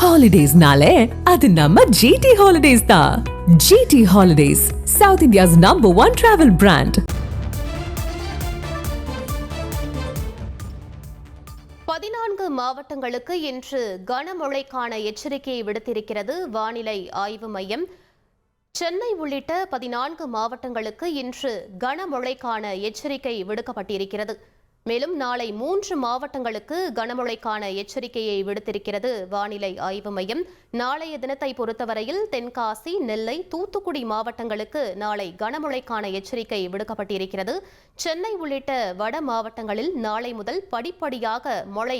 Holidays-nale, அது நம்ம GT Holidays தான். GT Holidays, South India's #1 travel brand. 14 மாவட்டங்களுக்கு இன்று கனமழைக்கான எச்சரிக்கையை விடுத்திருக்கிறது வானிலை ஆய்வு மையம். சென்னை உள்ளிட்ட 14 மாவட்டங்களுக்கு இன்று கனமழைக்கான எச்சரிக்கை விடுக்கப்பட்டிருக்கிறது. மேலும் நாளை 3 மாவட்டங்களுக்கு கனமழைக்கான எச்சரிக்கையை விடுத்திருக்கிறது வானிலை ஆய்வு மையம். நாளைய தினத்தை பொறுத்தவரையில் தென்காசி, நெல்லை, தூத்துக்குடி மாவட்டங்களுக்கு நாளை கனமழைக்கான எச்சரிக்கை விடுக்கப்பட்டிருக்கிறது. சென்னை உள்ளிட்ட வட மாவட்டங்களில் நாளை முதல் படிப்படியாக மழை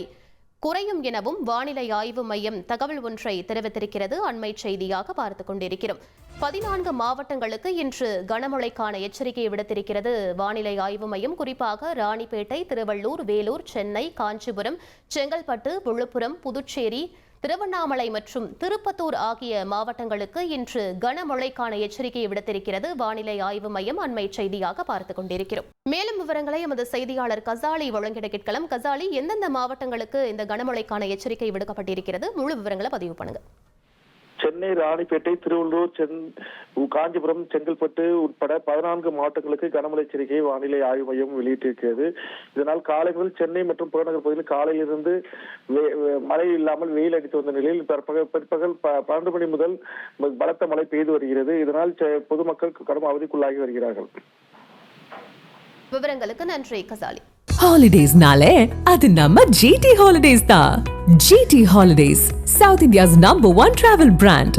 குறையும் எனவும் வானிலை ஆய்வு மையம் தகவல் ஒன்றை தெரிவித்திருக்கிறது. அண்மை செய்தியாக பார்த்துக் கொண்டிருக்கிறோம். 14 மாவட்டங்களுக்கு இன்று கனமழைக்கான எச்சரிக்கையை விடுத்திருக்கிறது வானிலை ஆய்வு மையம். குறிப்பாக ராணிப்பேட்டை, திருவள்ளூர், வேலூர், சென்னை, காஞ்சிபுரம், செங்கல்பட்டு, விழுப்புரம், புதுச்சேரி, திருவண்ணாமலை மற்றும் திருப்பத்தூர் ஆகிய மாவட்டங்களுக்கு இன்று கனமழைக்கான எச்சரிக்கையை விடுத்திருக்கிறது வானிலை ஆய்வு மையம். அண்மை செய்தியாக பார்த்துக் கொண்டிருக்கிறோம். மேலும் விவரங்களை எமது செய்தியாளர் கசாலி வழங்கிட கேட்கலாம். கசாலி, எந்தெந்த மாவட்டங்களுக்கு இந்த கனமழைக்கான எச்சரிக்கை விடுக்கப்பட்டிருக்கிறது? முழு விவரங்களை பதிவு பண்ணுங்க. சென்னை, ராணிப்பேட்டை, திருவள்ளூர், காஞ்சிபுரம், செங்கல்பட்டு உட்பட 14 மாவட்டங்களுக்கு கனமழை எச்சரிக்கையை வானிலை ஆய்வு மையம் வெளியிட்டிருக்கிறது. இதனால் காலை முதல் சென்னை மற்றும் புறநகர் பகுதியில் காலையிலிருந்து மழை இல்லாமல் வெயில் அடித்து வந்த நிலையில் பிற்பகல் 12 மணி முதல் பலத்த மழை பெய்து வருகிறது. இதனால் பொதுமக்கள் கடும் அவதிக்குள்ளாகி வருகிறார்கள். விவரங்களுக்கு நன்றி கசாலி. Holidays-nale, அது நம்ம GT Holidays தான். GT Holidays, South India's #1 travel brand.